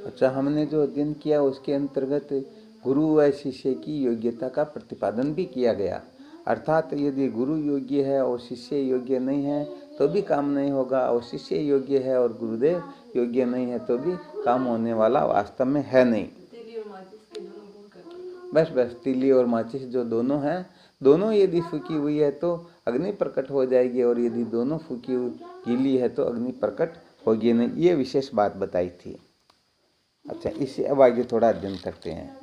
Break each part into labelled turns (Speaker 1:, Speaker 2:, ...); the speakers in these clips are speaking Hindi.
Speaker 1: अच्छा, हमने जो अध्ययन किया उसके अंतर्गत गुरु व शिष्य की योग्यता का प्रतिपादन भी किया गया। अर्थात यदि गुरु योग्य है और शिष्य योग्य नहीं है तो भी काम नहीं होगा, और शिष्य योग्य है और गुरुदेव योग्य नहीं है तो भी काम होने वाला वास्तव में है नहीं। बस बस तीली और माचिस जो दोनों हैं, दोनों यदि फूकी हुई है तो अग्नि प्रकट हो जाएगी, और यदि दोनों फूकी हुई गीली है तो अग्नि प्रकट होगी नहीं। ये विशेष बात बताई थी। अच्छा, इससे अब आगे थोड़ा अध्ययन करते हैं।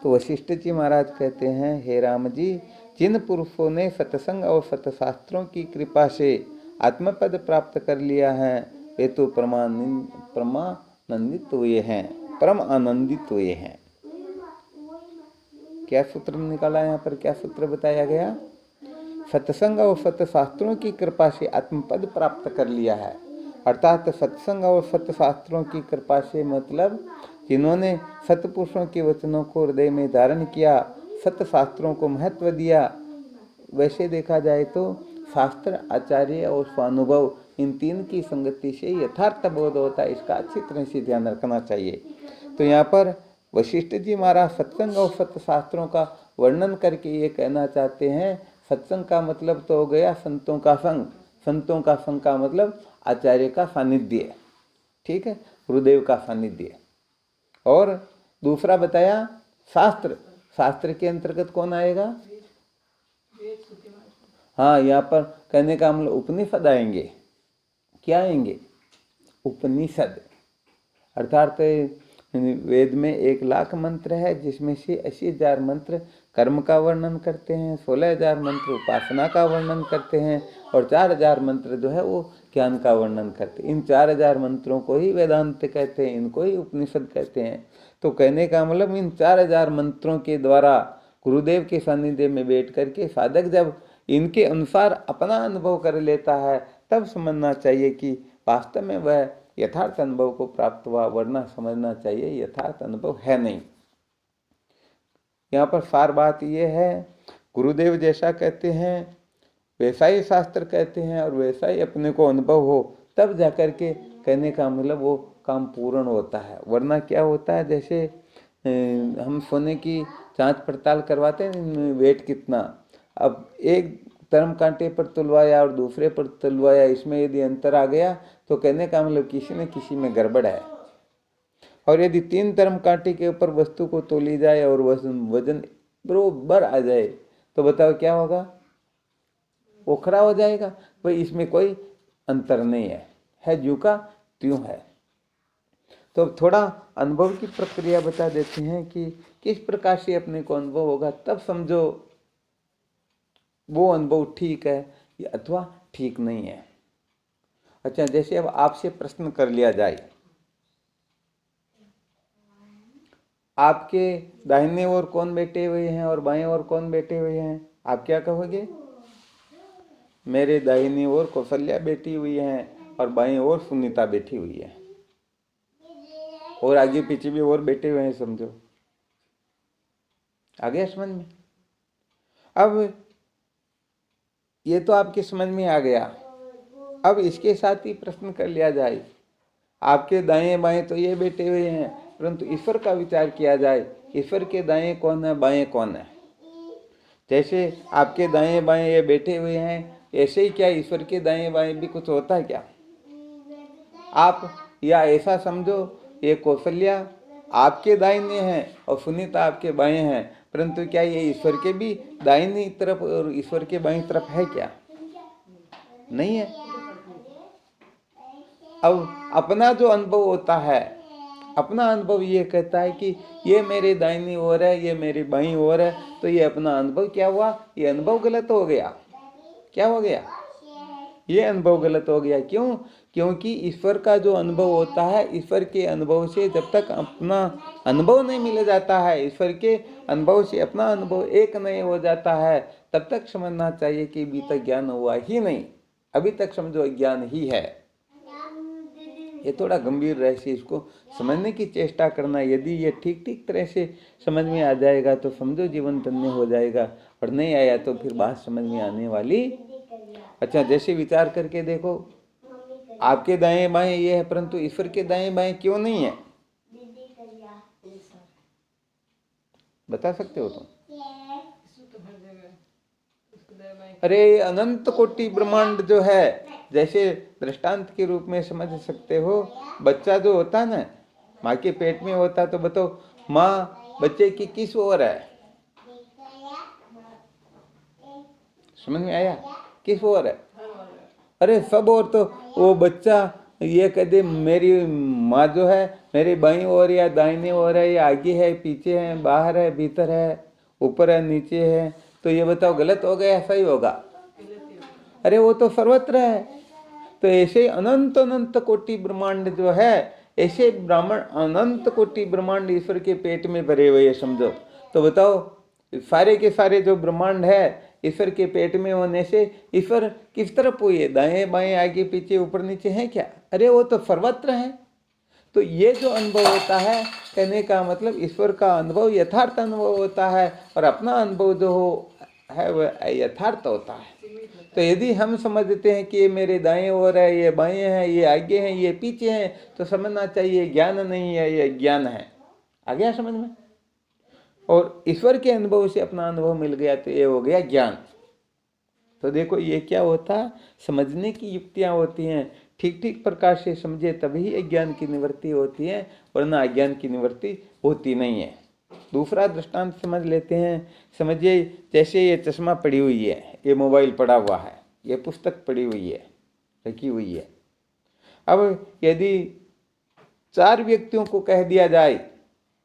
Speaker 1: तो वशिष्ठ जी महाराज कहते हैं, हे राम जी, जिन पुरुषों ने सत्संग और सत्शास्त्रों की कृपा से आत्मपद प्राप्त कर लिया है वे तो परमानंदित हुए हैं, परम आनंदित हुए हैं। क्या सूत्र निकाला यहाँ पर, क्या सूत्र बताया गया? सत्संग और सत्शास्त्रों की कृपा से आत्मपद प्राप्त कर लिया है। अर्थात सत्संग और सत्शास्त्रों की कृपा से मतलब जिन्होंने सत्पुरुषों के वचनों को हृदय में धारण किया, सत्शास्त्रों को महत्व दिया। वैसे देखा जाए तो शास्त्र, आचार्य और स्वानुभव, इन तीन की संगति से यथार्थ बोध होता है। इसका अच्छी तरह से ध्यान रखना चाहिए। तो यहाँ पर वशिष्ठ जी महाराज सत्संग और सत्शास्त्रों का वर्णन करके ये कहना चाहते हैं, सत्संग का मतलब तो हो गया संतों का संग, संतों का संग का मतलब आचार्य का सानिध्य, ठीक है, गुरुदेव का सानिध्य। और दूसरा बताया शास्त्र, शास्त्र के अंतर्गत कौन आएगा? हाँ, यहाँ पर कहने का मतलब उपनिषद आएंगे। क्या आएंगे? उपनिषद। अर्थात वेद में 1,00,000 मंत्र है, जिसमें से 80,000 मंत्र कर्म का वर्णन करते हैं, 16,000 मंत्र उपासना का वर्णन करते हैं, और 4,000 मंत्र जो है वो ज्ञान का वर्णन करते हैं। इन 4,000 मंत्रों को ही वेदांत कहते हैं, इनको ही उपनिषद कहते हैं। तो कहने का मतलब इन 4,000 मंत्रों के द्वारा गुरुदेव के सानिध्य में बैठ करके साधक जब इनके अनुसार अपना अनुभव कर लेता है, तब समझना चाहिए कि वास्तव में वह यथार्थ अनुभव को प्राप्त हुआ, वरना समझना चाहिए यथार्थ अनुभव है नहीं। यहाँ पर सार बात यह है, गुरुदेव जैसा कहते हैं वैसा ही शास्त्र कहते हैं, और वैसा ही अपने को अनुभव हो तब जाकर के कहने का मतलब वो काम पूर्ण होता है। वरना क्या होता है, जैसे हम सोने की जांच पड़ताल करवाते हैं, वेट कितना, अब एक धर्म कांटे पर तुलवाया और दूसरे पर तुलवाया, इसमें यदि अंतर आ गया तो कहने का मतलब किसी न किसी में गड़बड़ है। और यदि 3 धर्म कांटे के ऊपर वस्तु को तोली जाए और वजन बराबर आ जाए तो बताओ क्या होगा? ओखरा हो जाएगा। भाई इसमें कोई अंतर नहीं है ज्यों का त्यों है। तो अब थोड़ा अनुभव की प्रक्रिया बता देते हैं कि किस प्रकार से अपने को अनुभव होगा, तब समझो वो अनुभव ठीक है या अथवा ठीक नहीं है। अच्छा, जैसे अब आपसे प्रश्न कर लिया जाए, आपके दाहिने ओर कौन बैठे हुए हैं और बाएं ओर कौन बैठे हुए हैं, आप क्या कहोगे? मेरे दाहिनी ओर कौशल्या बैठी हुई है और बाएं ओर सुनीता बैठी हुई है, और आगे पीछे भी और बैठे हुए हैं, समझो। आ गया समझ में? अब ये तो आपके समझ में आ गया। अब इसके साथ ही प्रश्न कर लिया जाए, आपके दाएं बाएं तो ये बैठे हुए हैं, परंतु ईश्वर का विचार किया जाए, ईश्वर के दाएं कौन है, बाएं कौन है? जैसे आपके दाएं बाएं ये बैठे हुए हैं, ऐसे ही क्या ईश्वर के दाएं बाएं भी कुछ होता है क्या? आप या ऐसा समझो, ये कौशल्या आपके दाहिने हैं और सुनीता आपके बाएं हैं, परंतु क्या ये ईश्वर के भी दाहिनी तरफ और ईश्वर के बाईं तरफ है क्या? नहीं है। अब अपना जो अनुभव होता है, अपना अनुभव ये कहता है कि ये मेरे दाहिनी ओर है, ये मेरी बाईं ओर है, तो ये अपना अनुभव क्या हुआ? ये अनुभव गलत हो गया। क्या हो गया? ये अनुभव गलत हो गया। क्यों? क्योंकि ईश्वर का जो अनुभव होता है, ईश्वर के अनुभव से जब तक अपना अनुभव नहीं मिल जाता है, ईश्वर के अनुभव से अपना अनुभव एक नहीं हो जाता है, तब तक समझना चाहिए कि अभी तक ज्ञान हुआ ही नहीं, अभी तक समझो ज्ञान ही है। ये थोड़ा गंभीर रहस्य, इसको समझने की चेष्टा करना। यदि ये ठीक ठीक तरह से समझ में आ जाएगा तो समझो जीवन धन्य हो जाएगा, और नहीं आया तो फिर बात समझ में आने वाली। अच्छा, जैसे विचार करके देखो, आपके दाएं बाएं ये है, परंतु ईश्वर के दाएं बाएं क्यों नहीं है? बता सकते हो तुम? अरे अनंत कोटि ब्रह्मांड जो है, जैसे दृष्टांत के रूप में समझ सकते हो, बच्चा जो होता है ना, माँ के पेट में होता, तो बताओ माँ बच्चे की किस ओर है? समझ में आया? किस ओर है? अरे सब ओर। तो वो बच्चा ये कह दे मेरी माँ जो है मेरी बाईं ओर या दाहिने ओर है, या आगे है, पीछे है, बाहर है, भीतर है, ऊपर है, नीचे है, तो ये बताओ गलत होगा या सही होगा? अरे वो तो सर्वत्र है। तो ऐसे अनंत अनंत कोटि ब्रह्मांड जो है, ऐसे ब्राह्मण अनंत कोटि ब्रह्मांड ईश्वर के पेट में भरे हुए, समझो। तो बताओ सारे के सारे जो ब्रह्मांड है ईश्वर के पेट में होने से ईश्वर किस तरफ हुए? दाएं बाएं, आगे पीछे, ऊपर नीचे है क्या? अरे वो तो सर्वत्र है। तो ये जो अनुभव होता है, कहने का मतलब ईश्वर का अनुभव यथार्थ अनुभव होता है, और अपना अनुभव जो है वह यथार्थ होता है। तो यदि हम समझते हैं कि ये मेरे दाएं ओर है, ये बाएं है, ये आगे हैं, ये पीछे हैं, तो समझना चाहिए ज्ञान नहीं है, ये ज्ञान है। आ गया समझ में? और ईश्वर के अनुभव से अपना अनुभव मिल गया तो ये हो गया ज्ञान। तो देखो ये क्या होता, समझने की युक्तियां होती हैं, ठीक ठीक प्रकार से समझे तभी अज्ञान की निवृत्ति होती है, वरना अज्ञान की निवृत्ति होती नहीं है। दूसरा दृष्टांत समझ लेते हैं। समझिए जैसे ये चश्मा पड़ी हुई है, ये मोबाइल पड़ा हुआ है, ये पुस्तक पड़ी हुई है, रखी हुई है। अब यदि 4 व्यक्तियों को कह दिया जाए,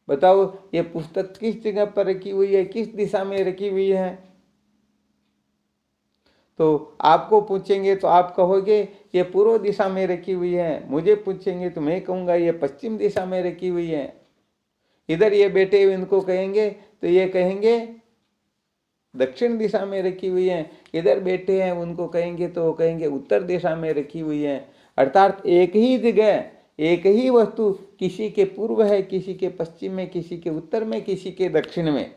Speaker 1: बताओ ये पुस्तक किस जगह पर रखी हुई है, किस दिशा में रखी हुई है, तो आपको पूछेंगे तो आप कहोगे ये पूर्व दिशा में रखी हुई है, मुझे पूछेंगे तो मैं कहूँगा ये पश्चिम दिशा में रखी हुई है। इधर ये बैठे हुए इनको कहेंगे तो ये कहेंगे दक्षिण दिशा में रखी हुई है, इधर बैठे हैं उनको कहेंगे तो वो कहेंगे उत्तर दिशा में रखी हुई है। अर्थात एक ही जगह एक ही वस्तु किसी के पूर्व है, किसी के पश्चिम में, किसी के उत्तर में, किसी के दक्षिण में।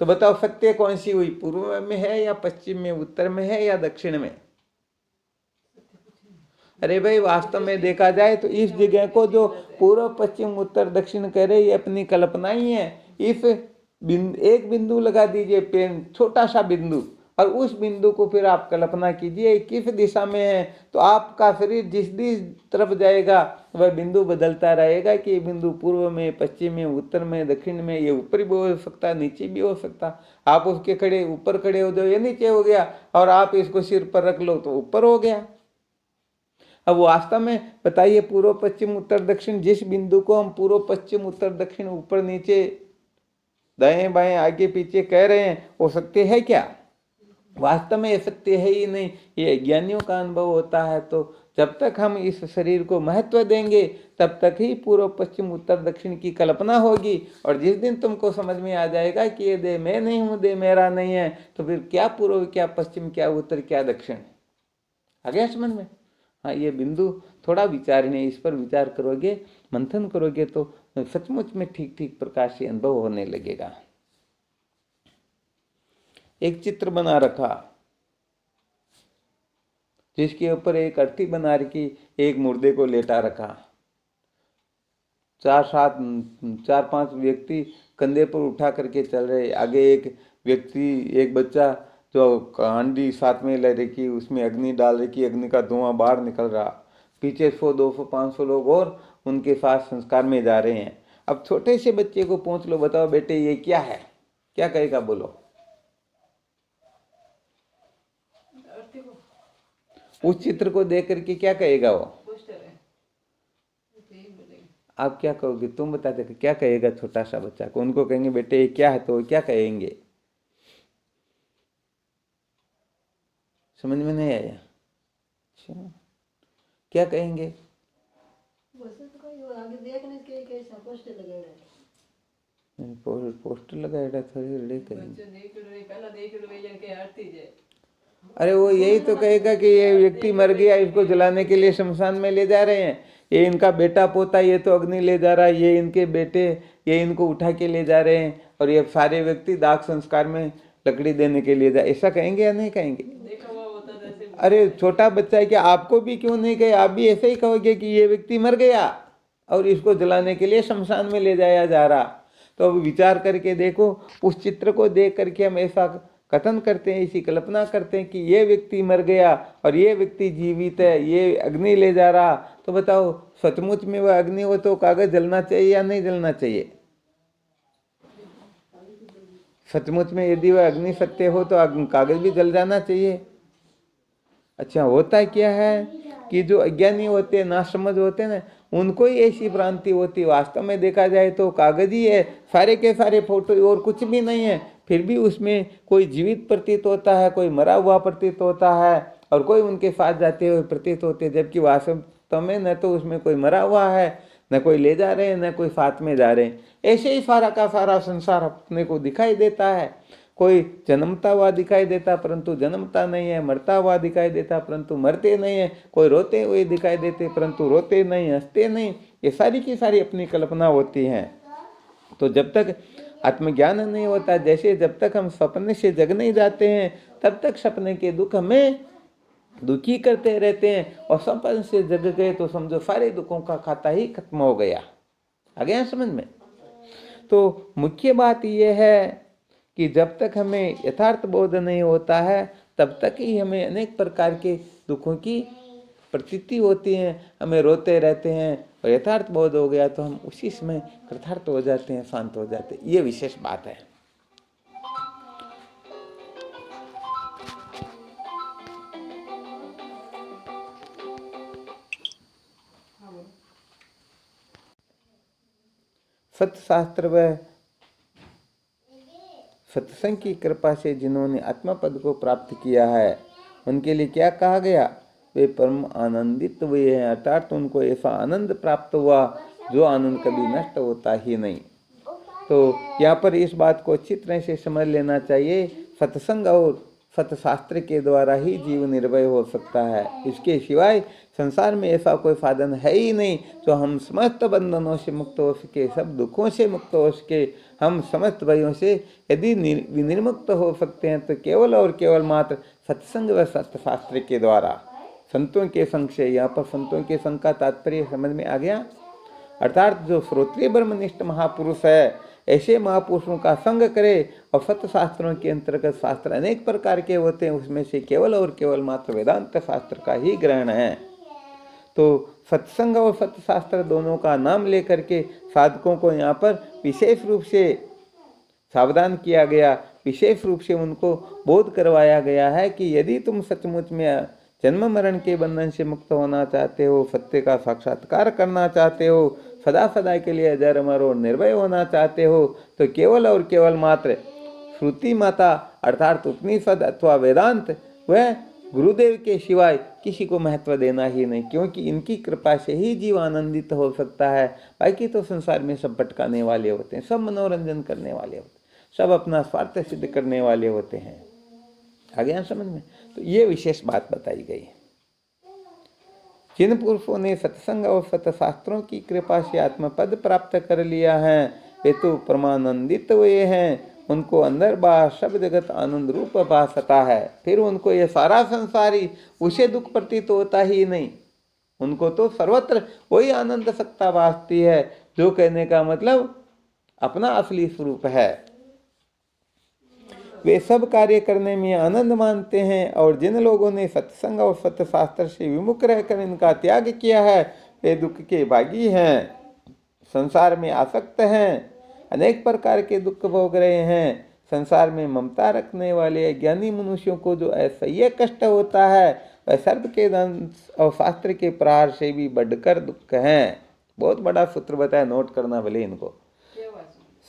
Speaker 1: तो बताओ सत्य कौन सी हुई, पूर्व में है या पश्चिम में, उत्तर में है या दक्षिण में? अरे भाई वास्तव में देखा जाए तो इस जगह को जो पूर्व पश्चिम उत्तर दक्षिण कह रहे, ये अपनी कल्पना ही है। इस एक बिंदु लगा दीजिए, पेन छोटा सा बिंदु, और उस बिंदु को फिर आप कल्पना कीजिए किस दिशा में है, तो आपका शरीर जिस तरफ जाएगा वह बिंदु बदलता रहेगा कि ये बिंदु पूर्व में, पश्चिम में, उत्तर में, दक्षिण में, ये ऊपर भी हो सकता है, नीचे भी हो सकता। आप उसके खड़े ऊपर खड़े हो जाओ, ये नीचे हो गया, और आप इसको सिर पर रख लो तो ऊपर हो गया। अब वास्तव में बताइए पूर्व पश्चिम उत्तर दक्षिण, जिस बिंदु को हम पूर्व पश्चिम उत्तर दक्षिण, ऊपर नीचे, दाएं बाएं, आगे पीछे कह रहे हैं, वो सत्य है क्या? वास्तव में ये सत्य है ही नहीं, ये ज्ञानियों का अनुभव होता है। तो जब तक हम इस शरीर को महत्व देंगे तब तक ही पूर्व पश्चिम उत्तर दक्षिण की कल्पना होगी। और जिस दिन तुमको समझ में आ जाएगा कि ये देह मैं नहीं हूँ, देह मेरा नहीं है, तो फिर क्या पूर्व, क्या पश्चिम, क्या उत्तर, क्या दक्षिण? आ गया समझ में? हाँ, ये बिंदु थोड़ा विचारणीय, इस पर विचार करोगे, मंथन करोगे तो सचमुच में ठीक ठीक प्रकार से अनुभव होने लगेगा। एक चित्र बना रखा जिसके ऊपर एक अर्थी बना रखी, एक मुर्दे को लेटा रखा, 4-5 व्यक्ति कंधे पर उठा करके चल रहे। आगे एक व्यक्ति, एक बच्चा जो हांडी साथ में ले रखी, उसमें अग्नि डाल रखी, अग्नि का धुआं बाहर निकल रहा। पीछे 100, 200, 500 लोग और उनके साथ संस्कार में जा रहे हैं। अब छोटे से बच्चे को पूछ लो, बताओ बेटे ये क्या है, क्या कहेगा? बोलो। उस चित्र को देख करके क्या कहेगा वो? आप क्या कहोगे? तुम बता दे क्या कहेगा छोटा सा बच्चा को? उनको कहेंगे बेटे ये क्या है, तो क्या कहेंगे? समझ में नहीं आया? अच्छा, क्या कहेंगे? पोस्टर लगाएगा थोड़ी रेडी कहेंगे। अरे वो यही तो कहेगा कि ये व्यक्ति मर गया, इसको जलाने के लिए शमशान में ले जा रहे हैं, ये इनका बेटा पोता, ये तो अग्नि ले जा रहा है, ये इनके बेटे, ये इनको उठा के ले जा रहे हैं, और ये सारे व्यक्ति दाह संस्कार में लकड़ी देने के लिए जा, ऐसा कहेंगे या नहीं कहेंगे? अरे छोटा बच्चा है, क्या आपको भी क्यों नहीं कहे? आप भी ऐसे ही कहोगे कि ये व्यक्ति मर गया और इसको जलाने के लिए शमशान में ले जाया जा रहा। तो अब विचार करके देखो, उस चित्र को देख करके हम ऐसा कथन करते हैं, ऐसी कल्पना करते हैं कि ये व्यक्ति मर गया और ये व्यक्ति जीवित है, ये अग्नि ले जा रहा, तो बताओ सचमुच में वह अग्नि हो तो कागज जलना चाहिए या नहीं जलना चाहिए? सचमुच में यदि वह अग्नि सत्य हो तो कागज भी जल जाना चाहिए। अच्छा, होता क्या है कि जो अज्ञानी होते हैं, नासमझ होते हैं ना, उनको ही ऐसी भ्रांति होती है। वास्तव में देखा जाए तो कागज ही है, सारे के सारे फोटो और कुछ भी नहीं है, फिर भी उसमें कोई जीवित प्रतीत होता है, कोई मरा हुआ प्रतीत होता है और कोई उनके साथ जाते हुए प्रतीत होते हैं, जबकि वास्तव में न तो उसमें कोई मरा हुआ है, न कोई ले जा रहे हैं, न कोई साथ में जा रहे हैं। ऐसे ही सारा का सारा संसार अपने को दिखाई देता है। कोई जन्मता हुआ दिखाई देता परंतु जन्मता नहीं है, मरता हुआ दिखाई देता परंतु मरते नहीं है, कोई रोते हुए दिखाई देते परंतु रोते नहीं, हंसते नहीं। ये सारी की सारी अपनी कल्पना होती हैं। तो जब तक आत्मज्ञान नहीं होता, जैसे जब तक हम सपने से जग नहीं जाते हैं, तब तक सपने के दुख हमें दुखी करते रहते हैं, और सपने से जग गए तो समझो सारे दुखों का खाता ही खत्म हो गया। आ गया समझ में? तो मुख्य बात यह है कि जब तक हमें यथार्थ बोध नहीं होता है, तब तक ही हमें अनेक प्रकार के दुखों की प्रतीति होती है, हमें रोते रहते हैं। और यथार्थ बोध हो गया तो हम उसी समय कृतार्थ हो जाते हैं, शांत हो जाते हैं। ये विशेष बात है। सत्शास्त्र व सत्संग की कृपा से जिन्होंने आत्मा पद को प्राप्त किया है, उनके लिए क्या कहा गया? वे परम आनंदित हुए हैं, अर्थात उनको ऐसा आनंद प्राप्त हुआ जो आनंद कभी नष्ट होता ही नहीं। तो यहाँ पर इस बात को अच्छी तरह से समझ लेना चाहिए। सत्संग और सत्शास्त्र के द्वारा ही जीव निर्भय हो सकता है। इसके सिवाय संसार में ऐसा कोई साधन है ही नहीं जो हम समस्त बंधनों से मुक्त हो सके, सब दुखों से मुक्त हो सके, हम समस्त भयों से यदि विनिर्मुक्त हो सकते हैं तो केवल और केवल मात्र सत्संग व सत्शास्त्र के द्वारा, संतों के संग से। यहाँ पर संतों के संग का तात्पर्य समझ में आ गया? अर्थात जो श्रोत्रिय ब्रह्मनिष्ठ महापुरुष है, ऐसे महापुरुषों का संग करे। और सत्शास्त्रों के अंतर्गत शास्त्र अनेक प्रकार के होते हैं, उसमें से केवल और केवल मात्र वेदांत शास्त्र का ही ग्रहण है। तो सत्संग और सत्शास्त्र दोनों का नाम लेकर के साधकों को यहाँ पर विशेष रूप से सावधान किया गया, विशेष रूप से उनको बोध करवाया गया है कि यदि तुम सचमुच में जन्म मरण के बंधन से मुक्त होना चाहते हो, सत्य का साक्षात्कार करना चाहते हो, सदा सदा के लिए अजर अमर और निर्भय होना चाहते हो, तो केवल और केवल मात्र श्रुति माता अर्थात उपनिषद अथवा वेदांत व गुरुदेव के सिवाय किसी को महत्व देना ही नहीं, क्योंकि इनकी कृपा से ही जीव आनंदित हो सकता है। बाकी तो संसार में सब भटकाने वाले होते हैं, सब मनोरंजन करने वाले होते हैं, सब अपना स्वार्थ सिद्ध करने वाले होते हैं। आ गया समझ में? तो ये विशेष बात बताई गई। जिन पुरुषों ने सत्संग और सत्शास्त्रों की कृपा से आत्मपद प्राप्त कर लिया है, वे तो परमानंदित हुए हैं। उनको अंदर बाहर सब जगत आनंद रूप भासता है। फिर उनको ये सारा संसारी उसे दुख प्रतीत होता ही नहीं, उनको तो सर्वत्र वही आनंद सत्ता भासती है, जो कहने का मतलब अपना असली स्वरूप है। वे सब कार्य करने में आनंद मानते हैं। और जिन लोगों ने सत्संग और सत्शास्त्र से विमुख रहकर इनका त्याग किया है, वे दुख के भागी हैं, संसार में आसक्त हैं, अनेक प्रकार के दुख भोग रहे हैं। संसार में ममता रखने वाले अज्ञानी मनुष्यों को जो असह्य कष्ट होता है, वह सर्प के दंश और शास्त्र के प्रहार से भी बढ़कर दुख है। बहुत बड़ा सूत्र बताया, नोट करना भले इनको।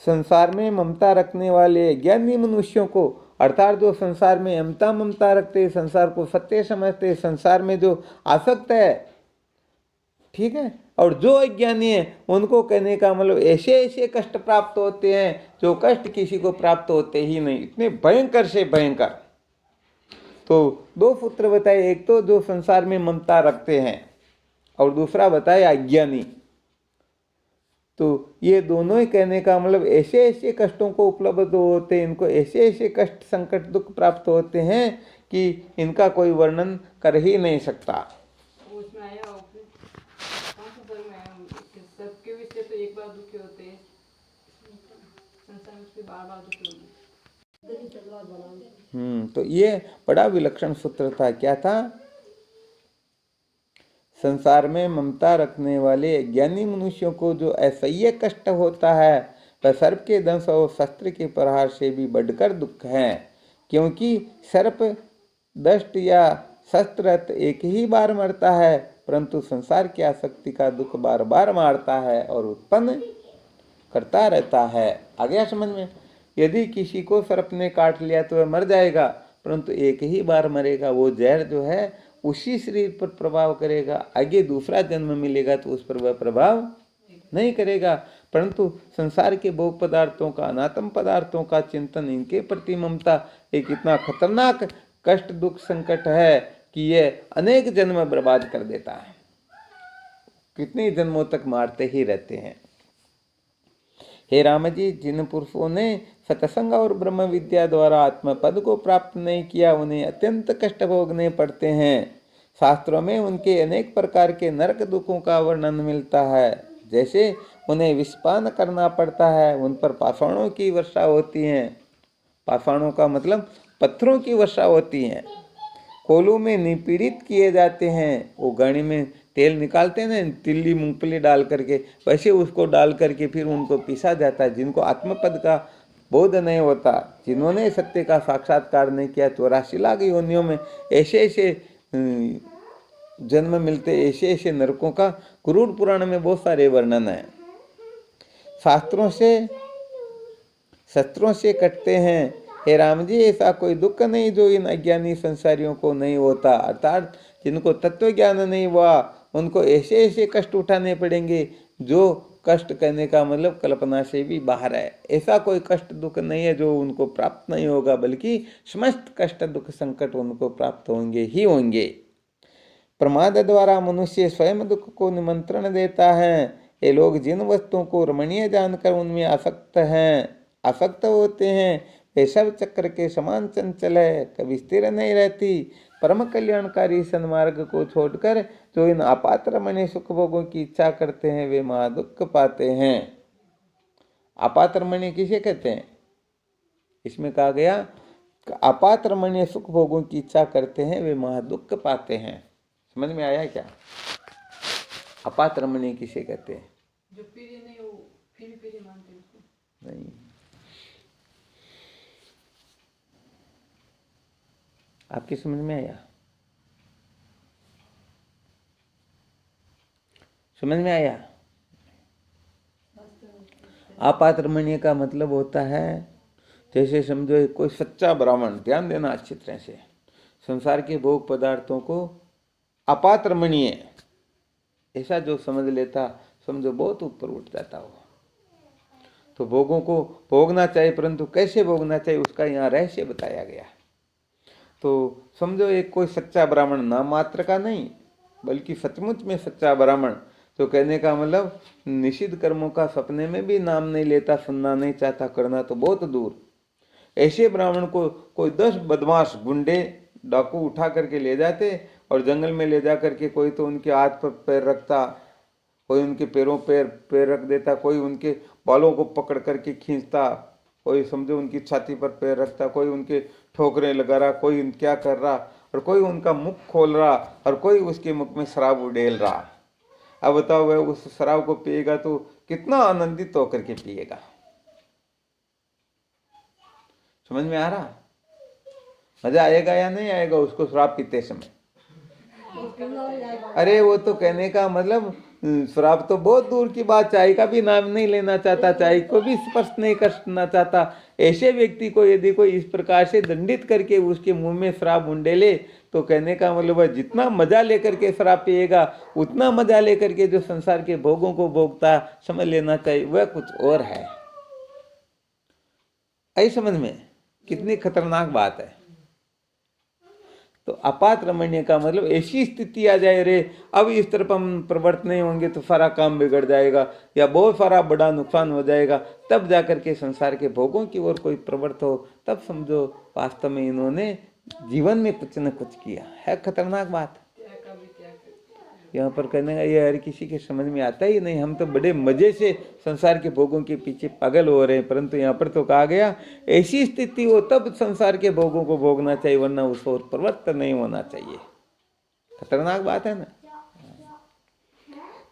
Speaker 1: संसार में ममता रखने वाले ज्ञानी मनुष्यों को, अर्थात जो संसार में ममता रखते, संसार को सत्य समझते, संसार में जो आसक्त है, ठीक है, और जो अज्ञानी है, उनको कहने का मतलब ऐसे ऐसे कष्ट प्राप्त होते हैं जो कष्ट किसी को प्राप्त होते ही नहीं, इतने भयंकर से भयंकर। तो दो सूत्र बताए, एक तो जो संसार में ममता रखते हैं और दूसरा बताया अज्ञानी। तो ये दोनों ही कहने का मतलब ऐसे ऐसे कष्टों को उपलब्ध होते हैं, इनको ऐसे ऐसे कष्ट संकट दुख प्राप्त होते हैं कि इनका कोई वर्णन कर ही नहीं सकता। तो ये बड़ा विलक्षण सूत्र था। क्या था? संसार में ममता रखने वाले ज्ञानी मनुष्यों को जो असह्य कष्ट होता है वह सर्प के दंश और शस्त्र के प्रहार से भी बढ़कर दुख है, क्योंकि सर्प दष्ट या शस्त्र एक ही बार मरता है, परंतु संसार की आसक्ति का दुख बार बार मारता है और उत्पन्न करता रहता है। आ गया समझ में? यदि किसी को सर्प ने काट लिया तो वह मर जाएगा, परंतु एक ही बार मरेगा। वो जहर जो है उसी शरीर पर प्रभाव करेगा, आगे दूसरा जन्म मिलेगा तो उस पर वह प्रभाव नहीं करेगा। परंतु संसार के भोग पदार्थों का, अनात्म पदार्थों का चिंतन, इनके प्रति ममता एक इतना खतरनाक कष्ट, दुख, संकट है कि यह अनेक जन्म बर्बाद कर देता है, कितने जन्मों तक मारते ही रहते हैं। हे राम जी, जिन पुरुषों ने सत्संग और ब्रह्म विद्या द्वारा आत्मपद को प्राप्त नहीं किया, उन्हें अत्यंत कष्ट भोगने पड़ते हैं। शास्त्रों में उनके अनेक प्रकार के नरक दुखों का वर्णन मिलता है, जैसे उन्हें विषपान करना पड़ता है, उन पर पाषाणों की वर्षा होती है। पाषाणों का मतलब पत्थरों की वर्षा होती है। कोलों में निपीड़ित किए जाते हैं। वो गाड़ी में तेल निकालते हैं ना, तिल्ली मूंगफली डाल करके, वैसे उसको डाल करके फिर उनको पीसा जाता है। जिनको आत्मपद का बोध नहीं होता, जिन्होंने सत्य का साक्षात्कार नहीं किया, 84 लाख योनियों में ऐसे ऐसे जन्म मिलते, ऐसे ऐसे नरकों का गरुड़ पुराण में बहुत सारे वर्णन है। शास्त्रों से शस्त्रों से कटते हैं। हे राम जी, ऐसा कोई दुख नहीं जो इन अज्ञानी संसारियों को नहीं होता, अर्थात जिनको तत्व ज्ञान नहीं हुआ उनको ऐसे ऐसे कष्ट उठाने पड़ेंगे जो कष्ट कहने का मतलब कल्पना से भी बाहर है। ऐसा कोई कष्ट दुख नहीं है जो उनको प्राप्त नहीं होगा, बल्कि समस्त कष्ट दुख संकट उनको प्राप्त होंगे ही होंगे। प्रमाद द्वारा मनुष्य स्वयं दुख को निमंत्रण देता है। ये लोग जिन वस्तुओं को रमणीय जानकर उनमें आसक्त होते हैं, वे सब चक्र के समान चंचल है, कभी स्थिर नहीं रहती। परम कल्याणकारी सन्मार्ग को छोड़कर जो इन आपात रमणीय सुख भोगों की इच्छा करते हैं, वे महादुख पाते हैं। आपात रमणीय किसे कहते हैं? इसमें कहा गया आपात रमणीय सुख भोगों की इच्छा करते हैं, वे महादुख पाते हैं। समझ में आया क्या? आपात रमणीय किसे कहते हैं?
Speaker 2: जो पीरे नहीं हो फिर पीरे मानते हैं उसको।
Speaker 1: नहीं, आपकी समझ में आया? समझ में आया? आपात रमणीय का मतलब होता है, जैसे समझो कोई सच्चा ब्राह्मण, ध्यान देना अच्छी तरह से, संसार के भोग पदार्थों को आपात रमणीय ऐसा जो समझ लेता, समझो बहुत ऊपर उठ जाता हो। तो भोगों को भोगना चाहिए, परंतु कैसे भोगना चाहिए उसका यहाँ रहस्य बताया गया। तो समझो एक कोई सच्चा ब्राह्मण, नाम मात्र का नहीं बल्कि सचमुच में सच्चा ब्राह्मण, तो कहने का मतलब निषिद्ध कर्मों का सपने में भी नाम नहीं लेता, सुनना नहीं चाहता, करना तो बहुत दूर। ऐसे ब्राह्मण को कोई 10 बदमाश गुंडे डाकू उठा करके ले जाते और जंगल में ले जा करके कोई तो उनके हाथ पर पैर रखता, कोई उनके पैरों पैर रख देता, कोई उनके बालों को पकड़ करके खींचता, कोई समझो उनकी छाती पर पैर रखता, कोई उनके ठोकरें लगा रहा, कोई क्या कर रहा, और कोई उनका मुख खोल रहा और कोई उसके मुख में शराब उड़ेल रहा। अब बताओ वह उस शराब को पिएगा तो कितना आनंदित होकर के पिएगा। समझ में आ रहा? मजा आएगा या नहीं आएगा उसको शराब पीते समय? अरे वो तो कहने का मतलब शराब तो बहुत दूर की बात, चाय का भी नाम नहीं लेना चाहता, चाय को भी स्पर्श नहीं करना चाहता। ऐसे व्यक्ति को यदि कोई इस प्रकार से दंडित करके उसके मुंह में शराब उंडेले, तो कहने का मतलब वह जितना मजा लेकर के शराब पिएगा, उतना मजा लेकर के जो संसार के भोगों को भोगता, समझ लेना चाहिए वह कुछ और है। आई समझ में? कितनी खतरनाक बात है। तो आपात रमणीय का मतलब ऐसी स्थिति आ जाए, रे अब इस तरफ हम प्रवृत्त नहीं होंगे तो सारा काम बिगड़ जाएगा या बहुत सारा बड़ा नुकसान हो जाएगा, तब जाकर के संसार के भोगों की ओर कोई प्रवृत्त हो, तब समझो वास्तव में इन्होंने जीवन में कुछ न कुछ किया है। खतरनाक बात। यहाँ पर कहने का ये हर किसी के समझ में आता ही नहीं। हम तो बड़े मजे से संसार के भोगों के पीछे पागल हो रहे हैं, परंतु यहाँ पर तो कहा गया ऐसी स्थिति हो तब संसार के भोगों को भोगना चाहिए, वरना उस ओर प्रवृत्त नहीं होना चाहिए। खतरनाक बात है ना।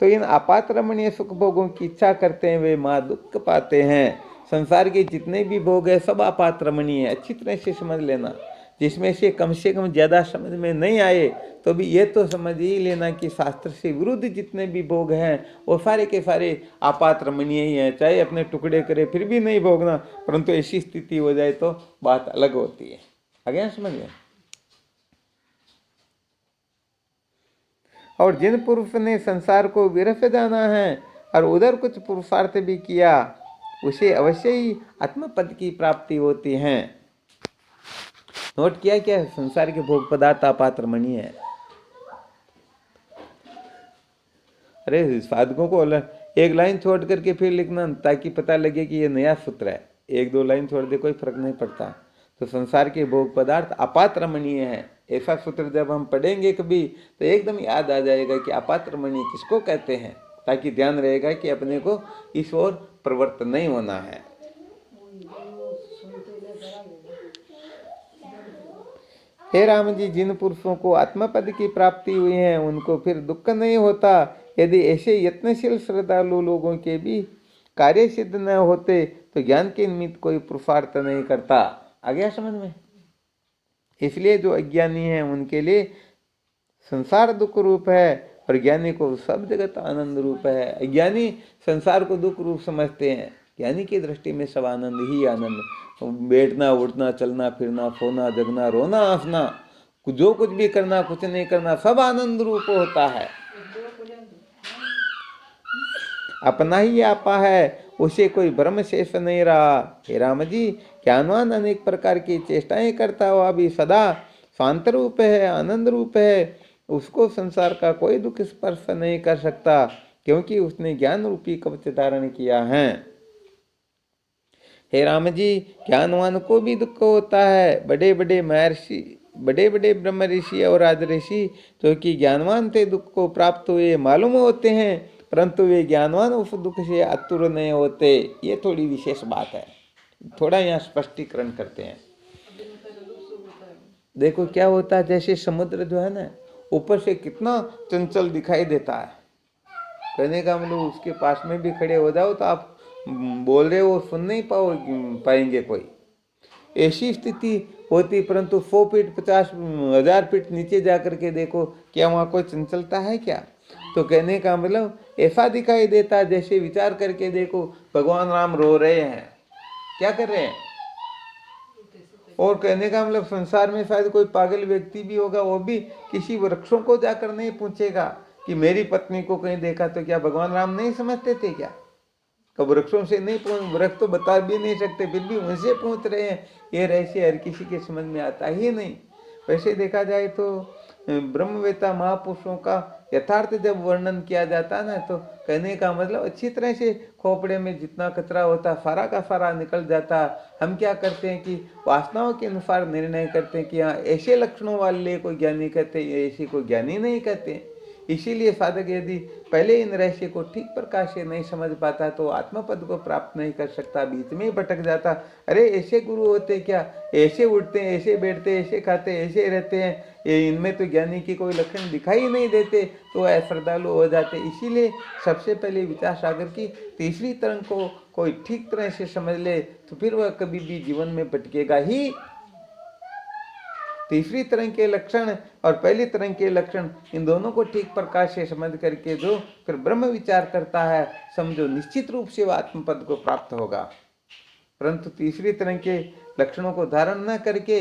Speaker 1: तो इन आपात रमणीय सुख भोगों की इच्छा करते हैं वे महा दुख पाते हैं। संसार के जितने भी भोग है सब आपात रमणीय है, अच्छी तरह से समझ लेना। जिसमें से कम ज़्यादा समझ में नहीं आए तो भी ये तो समझ ही लेना कि शास्त्र से विरुद्ध जितने भी भोग हैं वो सारे के सारे आपात रमणीय ही हैं। चाहे अपने टुकड़े करे फिर भी नहीं भोगना, परंतु ऐसी स्थिति हो जाए तो बात अलग होती है। आ गया समझ में। और जिन पुरुष ने संसार को विरह जाना है और उधर कुछ पुरुषार्थ भी किया उसे अवश्य ही आत्मपद की प्राप्ति होती है। नोट किया क्या? संसार के भोग पदार्थ आपात रमणीय है। अरे साधकों को एक लाइन छोड़ करके फिर लिखना ताकि पता लगे कि ये नया सूत्र है। एक दो लाइन छोड़ दे कोई फर्क नहीं पड़ता। तो संसार के भोग पदार्थ आपात रमणीय है, ऐसा सूत्र जब हम पढ़ेंगे कभी तो एकदम याद आ जाएगा कि आपात रमणीय किसको कहते हैं, ताकि ध्यान रहेगा कि अपने को इस ओर प्रवृत्त नहीं होना है। हे राम जी, जिन पुरुषों को आत्मपद की प्राप्ति हुई है उनको फिर दुख नहीं होता। यदि ऐसे यत्नशील श्रद्धालु लोगों के भी कार्य सिद्ध न होते तो ज्ञान के निमित्त कोई पुरुषार्थ नहीं करता। आ गया समझ में। इसलिए जो अज्ञानी है उनके लिए संसार दुख रूप है और ज्ञानी को सब जगत आनंद रूप है। अज्ञानी संसार को दुख रूप समझते हैं, ज्ञानी की दृष्टि में सब आनंद ही आनंद। बैठना उठना चलना फिरना सोना जगना रोना हंसना जो कुछ भी करना कुछ नहीं करना सब आनंद रूप होता है। अपना ही आपा है, उसे कोई भ्रम शेष नहीं रहा। हे राम जी, ज्ञानवान अनेक प्रकार की चेष्टाएं करता हुआ भी सदा शांत रूप है, आनंद रूप है। उसको संसार का कोई दुख स्पर्श नहीं कर सकता, क्योंकि उसने ज्ञान रूपी कवच धारण किया है। हे राम जी, ज्ञानवान को भी दुख होता है। बड़े बड़े महर्षि, बड़े बड़े ब्रह्म ऋषि और राजऋषि जो कि ज्ञानवान थे दुख को प्राप्त हुए मालूम होते हैं, परंतु वे ज्ञानवान उस दुख से आतुर नहीं होते। ये थोड़ी विशेष बात है, थोड़ा यहाँ स्पष्टीकरण करते हैं। देखो क्या होता है, जैसे समुद्र जो है ना ऊपर से कितना चंचल दिखाई देता है। कहने का मतलब उसके पास में भी खड़े हो जाओ तो आप बोल रहे हो सुन नहीं पाएंगे कोई, ऐसी स्थिति होती। परंतु 100 फीट 50,000 फीट नीचे जा करके देखो, क्या वहाँ कोई चंचलता है क्या? तो कहने का मतलब ऐसा दिखाई देता है जैसे विचार करके देखो भगवान राम रो रहे हैं, क्या कर रहे हैं। और कहने का मतलब संसार में शायद कोई पागल व्यक्ति भी होगा, वो भी किसी वृक्षों को जाकर नहीं पूछेगा कि मेरी पत्नी को कहीं देखा तो क्या भगवान राम नहीं समझते थे क्या? तो वृक्षों से नहीं पूछ, वृक्ष तो बता भी नहीं सकते, फिर भी उनसे पूछ रहे हैं। ये रहस्य हर किसी के समझ में आता ही नहीं। वैसे देखा जाए तो ब्रह्मवेता महापुरुषों का यथार्थ जब वर्णन किया जाता है ना, तो कहने का मतलब अच्छी तरह से खोपड़े में जितना कचरा होता सारा का सारा निकल जाता। हम क्या करते हैं कि वासनाओं के अनुसार निर्णय करते हैं कि हाँ ऐसे लक्षणों वाले को ज्ञानी कहते हैं, ऐसे को ज्ञानी नहीं कहते। इसीलिए साधक यदि पहले इन रहस्य को ठीक प्रकार से नहीं समझ पाता तो आत्मपद को प्राप्त नहीं कर सकता, बीच में ही भटक जाता। अरे ऐसे गुरु होते क्या, ऐसे उठते हैं, ऐसे बैठते, ऐसे खाते, ऐसे रहते हैं, ये इनमें तो ज्ञानी की कोई लक्षण दिखाई नहीं देते, तो श्रद्धालु हो जाते। इसीलिए सबसे पहले विचार सागर की तीसरी तरंग को कोई ठीक तरह से समझ ले तो फिर वह कभी भी जीवन में भटकेगा ही। तीसरी तरंग के लक्षण और पहली तरंग के लक्षण, इन दोनों को ठीक प्रकार से समझ करके जो फिर ब्रह्म विचार करता है, समझो निश्चित रूप से वह आत्मपद को प्राप्त होगा। परंतु तीसरी तरंग के लक्षणों को धारण न करके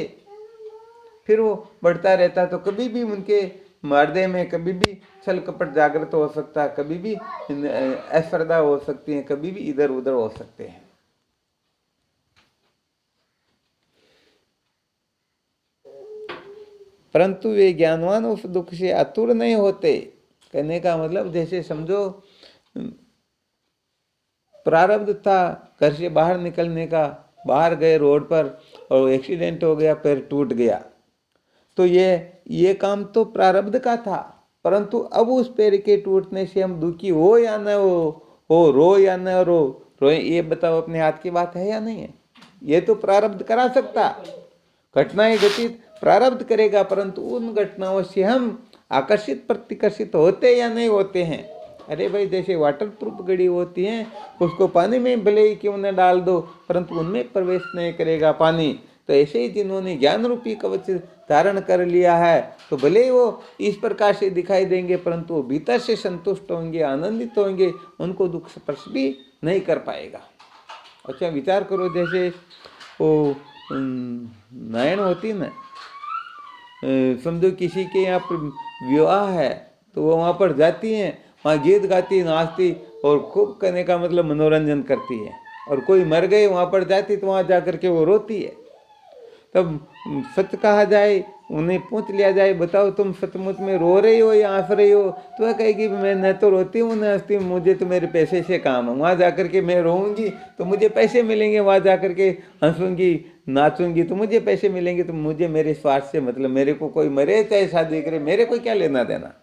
Speaker 1: फिर वो बढ़ता रहता तो कभी भी उनके हृदय में कभी भी छल कपट जागृत हो सकता, कभी भी अश्रद्धा हो सकती है, कभी भी इधर उधर हो सकते हैं। परंतु वे ज्ञानवान उस दुख से आतुर नहीं होते। कहने का मतलब जैसे समझो प्रारब्ध था घर से बाहर निकलने का, बाहर गए रोड पर और एक्सीडेंट हो गया, पैर टूट गया, तो ये काम तो प्रारब्ध का था, परंतु अब उस पैर के टूटने से हम दुखी हो या न हो रो या न रोए, ये बताओ अपने हाथ की बात है या नहीं है? ये तो प्रारब्ध करा सकता, घटनाएं घटित प्रारब्ध करेगा, परंतु उन घटनाओं से हम आकर्षित प्रतिकर्षित होते या नहीं होते हैं? अरे भाई, जैसे वाटर प्रूफ घड़ी होती हैं, उसको पानी में भले ही क्यों न डाल दो, परंतु उनमें प्रवेश नहीं करेगा पानी। तो ऐसे ही जिन्होंने ज्ञान रूपी कवच धारण कर लिया है, तो भले ही वो इस प्रकार से दिखाई देंगे, परंतु वो भीतर से संतुष्ट होंगे, आनंदित होंगे, उनको दुख स्पर्श भी नहीं कर पाएगा। अच्छा विचार करो, जैसे वो नारायण होती ना, समझो किसी के यहाँ पर विवाह है, तो वो वहाँ पर जाती हैं, वहाँ गीत गाती, नाचती और खूब करने का मतलब मनोरंजन करती है। और कोई मर गए, वहाँ पर जाती तो वहाँ जा कर के वो रोती है। तब सच कहा जाए, उन्हें पूछ लिया जाए, बताओ तुम सचमुच में रो रही हो या हंस रही हो? तो वह कहेगी मैं न तो रोती हूँ न हंसती हूँ, मुझे तो मेरे पैसे से काम है। वहाँ जा कर के मैं रोऊंगी तो मुझे पैसे मिलेंगे, वहाँ जा कर के हंसूंगी नाचूंगी तो मुझे पैसे मिलेंगे। तो मुझे मेरे स्वार्थ से मतलब, मेरे को कोई मरे चाहे शादी करे, मेरे को क्या लेना देना।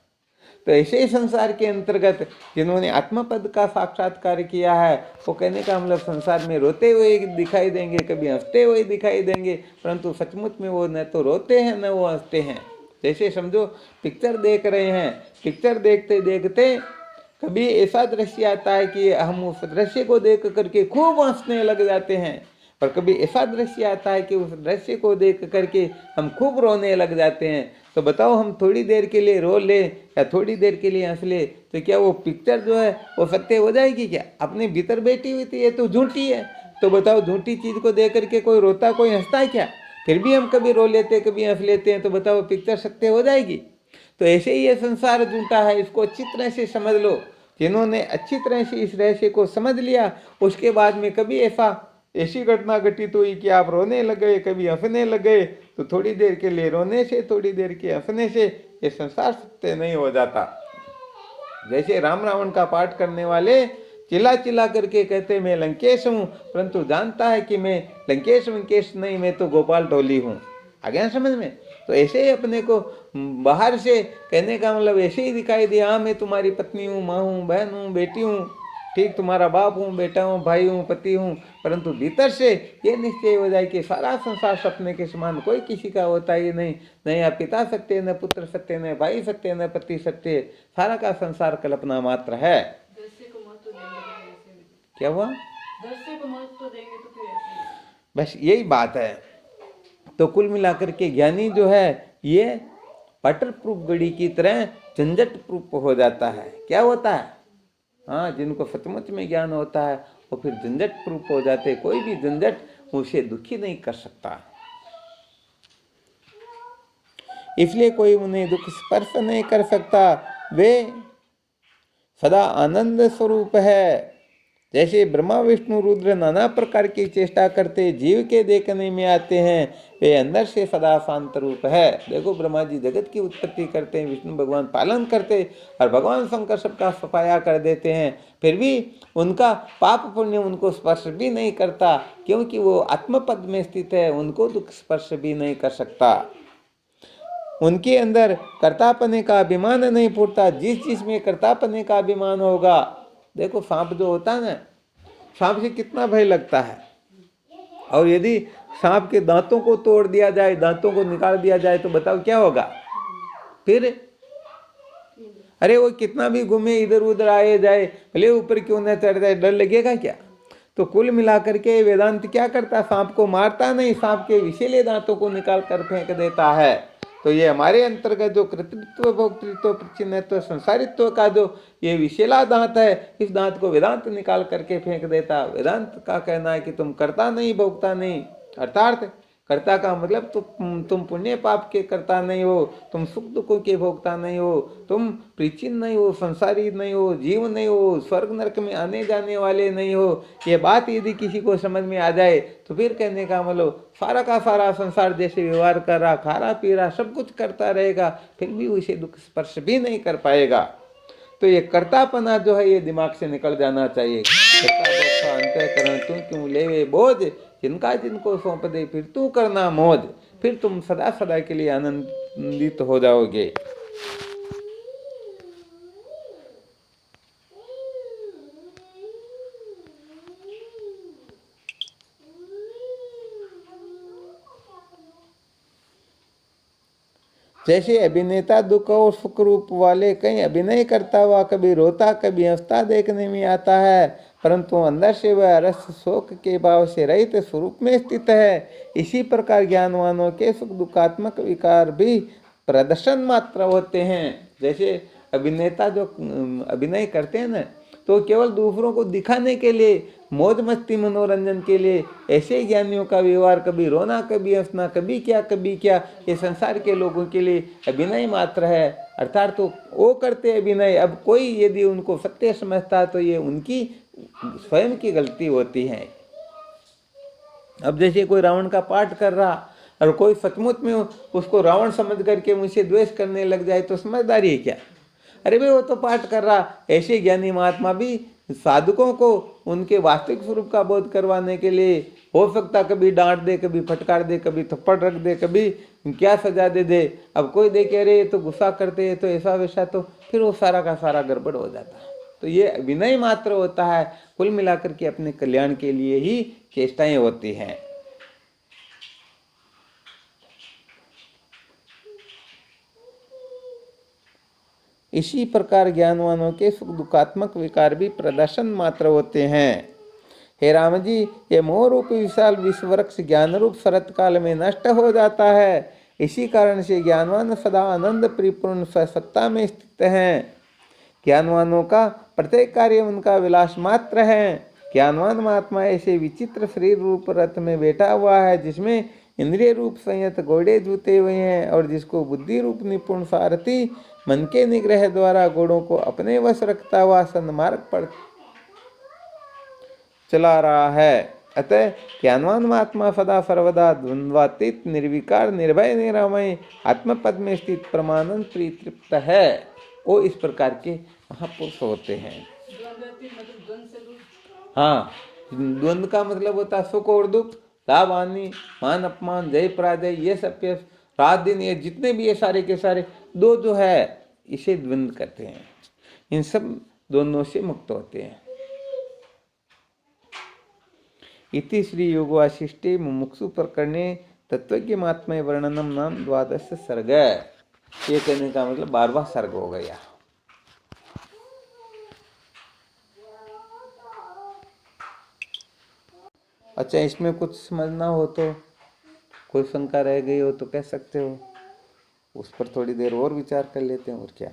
Speaker 1: तो ऐसे ही संसार के अंतर्गत जिन्होंने आत्मपद का साक्षात्कार किया है, वो कहने का मतलब संसार में रोते हुए दिखाई देंगे, कभी हंसते हुए दिखाई देंगे, परंतु सचमुच में वो न तो रोते हैं न वो हंसते हैं। जैसे समझो पिक्चर देख रहे हैं, पिक्चर देखते देखते कभी ऐसा दृश्य आता है कि हम उस दृश्य को देख करके खूब हंसने लग जाते हैं, और कभी ऐसा दृश्य आता है कि उस दृश्य को देख करके हम खूब रोने लग जाते हैं। तो बताओ, हम थोड़ी देर के लिए रो ले या थोड़ी देर के लिए हंस ले, तो क्या वो पिक्चर जो है वो सत्य हो जाएगी क्या? अपने भीतर बैठी हुई थी, ये तो झूठी है। तो बताओ, झूठी चीज़ को देख करके कोई रोता कोई हंसता है क्या? फिर भी हम कभी रो लेते कभी हंस लेते हैं, तो बताओ पिक्चर सत्य हो जाएगी? तो ऐसे ही ये संसार झूठा है, इसको अच्छी तरह से समझ लो। जिन्होंने अच्छी तरह से इस रहस्य को समझ लिया, उसके बाद में कभी ऐसी घटना घटित हुई कि आप रोने लगे, कभी हंसने लगे, तो थोड़ी देर के लिए रोने से, थोड़ी देर के हंसने से ये संसार सत्य नहीं हो जाता। जैसे राम रावण का पाठ करने वाले चिल्ला चिल्ला करके कहते मैं लंकेश हूँ, परंतु जानता है कि मैं लंकेश वंकेश नहीं, मैं तो गोपाल ढोली हूँ। आ गया समझ में? तो ऐसे ही अपने को बाहर से कहने का मतलब ऐसे ही दिखाई दिया, हाँ मैं तुम्हारी पत्नी हूँ, माँ हूँ, बहन हूँ, बेटी हूँ, ठीक तुम्हारा बाप हूँ, बेटा हूँ, भाई हूँ, पति हूँ, परंतु भीतर से ये निश्चय हो जाए कि सारा संसार सपने के समान, कोई किसी का होता ही नहीं। न या पिता सत्य, न पुत्र सत्य, न भाई सत्य, न पति सत्य, सारा का संसार कल्पना मात्र है। क्या हुआ? बस यही बात है। तो कुल मिलाकर के ज्ञानी जो है ये वाटर प्रूफ घड़ी की तरह झंझट प्रूफ हो जाता है। क्या होता है? हाँ, जिनको सचमुच में ज्ञान होता है वो फिर झंझट प्रूफ हो जाते, कोई भी झंझट उसे दुखी नहीं कर सकता, इसलिए कोई उन्हें दुख स्पर्श नहीं कर सकता। वे सदा आनंद स्वरूप है। जैसे ब्रह्मा विष्णु रुद्र नाना प्रकार की चेष्टा करते जीव के देखने में आते हैं, वे अंदर से सदा शांत रूप है। देखो, ब्रह्मा जी जगत की उत्पत्ति करते हैं, विष्णु भगवान पालन करते, और भगवान शंकर सबका सफाया कर देते हैं, फिर भी उनका पाप पुण्य उनको स्पर्श भी नहीं करता, क्योंकि वो आत्मपद में स्थित है, उनको दुख स्पर्श भी नहीं कर सकता। उनके अंदर कर्तापने का अभिमान नहीं फूटता। जिस चीज में कर्तापने का अभिमान होगा, देखो सांप जो होता है ना, सांप से कितना भय लगता है, और यदि सांप के दांतों को तोड़ दिया जाए, दांतों को निकाल दिया जाए, तो बताओ क्या होगा फिर? अरे वो कितना भी घूमे, इधर उधर आए जाए, भले ऊपर क्यों न चढ़ जाए, डर लगेगा क्या? तो कुल मिलाकर के वेदांत क्या करता? सांप को मारता नहीं, सांप के विषैले दांतों को निकाल कर फेंक देता है। तो ये हमारे अंतर्गत जो कृतृत्व, भोक्तृत्व, प्रचिन्नत्व, संसारित्व का जो ये विशेला दांत है, इस दांत को वेदांत निकाल करके फेंक देता। वेदांत का कहना है कि तुम करता नहीं, भोगता नहीं, अर्थात कर्ता का मतलब तुम पुण्य पाप के कर्ता नहीं हो, तुम सुख दुखों के भोगता नहीं हो, तुम प्रीचिन नहीं हो, संसारी नहीं हो, जीव नहीं हो, स्वर्ग नरक में आने जाने वाले नहीं हो। ये बात यदि किसी को समझ में आ जाए तो फिर कहने का मतलब सारा का सारा संसार जैसे व्यवहार कर रहा, खा रहा पी रहा, सब कुछ करता रहेगा, फिर भी उसे दुख स्पर्श भी नहीं कर पाएगा। तो ये कर्तापना जो है ये दिमाग से निकल जाना चाहिए। अंतःकरण तू क्यों लेवे बोझ, जिनका जिनको सौंप दे फिर तू करना मौज, फिर तुम सदा सदा के लिए आनंदित हो जाओगे। जैसे अभिनेता दुख और सुख रूप वाले कहीं अभिनय करता हुआ कभी रोता कभी हंसता देखने में आता है, परंतु अंदर से वह रस शोक के भाव से रहित स्वरूप में स्थित है। इसी प्रकार ज्ञानवानों के सुख दुखात्मक विकार भी प्रदर्शन मात्र होते हैं। जैसे अभिनेता जो अभिनय करते हैं ना, तो केवल दूसरों को दिखाने के लिए, मौज मस्ती मनोरंजन के लिए, ऐसे ज्ञानियों का व्यवहार कभी रोना कभी हंसना, कभी क्या, ये संसार के लोगों के लिए अभिनय मात्र है। अर्थात तो वो करते अभिनय। अब कोई यदि उनको सत्य समझता तो ये उनकी स्वयं की गलती होती है। अब जैसे कोई रावण का पाठ कर रहा और कोई सचमुच में उसको रावण समझ करके मुझसे द्वेष करने लग जाए तो समझदारी है क्या? अरे भाई वो तो पाठ कर रहा। ऐसे ज्ञानी महात्मा भी साधकों को उनके वास्तविक स्वरूप का बोध करवाने के लिए हो सकता कभी डांट दे, कभी फटकार दे, कभी थप्पड़ रख दे, कभी क्या सजा दे। अब कोई देखे अरे ये तो गुस्सा करते हैं तो ऐसा वैसा, तो फिर वो सारा का सारा गड़बड़ हो जाता है। तो ये विनय मात्र होता है। कुल मिलाकर के अपने कल्याण के लिए ही चेष्टाएं होती हैं। इसी प्रकार ज्ञानवानों के सुख दुखात्मक विकार भी प्रदर्शन मात्र होते हैं। हे राम जी, ये मोह रूप विशाल विश्व वृक्ष ज्ञान रूप शरत काल में नष्ट हो जाता है। इसी कारण से ज्ञानवान सदा आनंद परिपूर्ण सत्ता में स्थित हैं। ज्ञानवानों का प्रत्येक कार्य उनका विलास मात्र है। ज्ञानवान महात्मा ऐसे विचित्र शरीर रूप रथ में बैठा हुआ है जिसमें इंद्रिय रूप संयत घोड़े जुते हुए हैं और जिसको बुद्धि रूप निपुण सारथी मन के निग्रह द्वारा घोड़ों को अपने वश रखता हुआ सन्मार्ग पर चला रहा है। अतः ज्ञानवान महात्मा सदा सर्वदा द्वंद्वातीत निर्विकार निर्भय निरामय आत्मपद में स्थित परमानंद परितृप्त है। वो इस प्रकार के महापुरुष होते हैं। हाँ, द्वंद्व का मतलब होता है सुख और दुख, लाभ हानि, मान अपमान, जय पराजय, ये सब के रात दिन ये जितने भी ये सारे के सारे दो जो है इसे द्वंद्व कहते हैं। इन सब दोनों से मुक्त होते हैं। इति श्री योग वासिष्ठे मुमुक्षु प्रकरणे तत्वज्ञ महात्म्य वर्णनम नाम 12 सर्ग। ये कहने का मतलब 12वां सर्ग हो गया। अच्छा, इसमें कुछ समझना हो तो, कोई शंका रह गई हो तो कह सकते हो, उस पर थोड़ी देर और विचार कर लेते हैं। और क्या।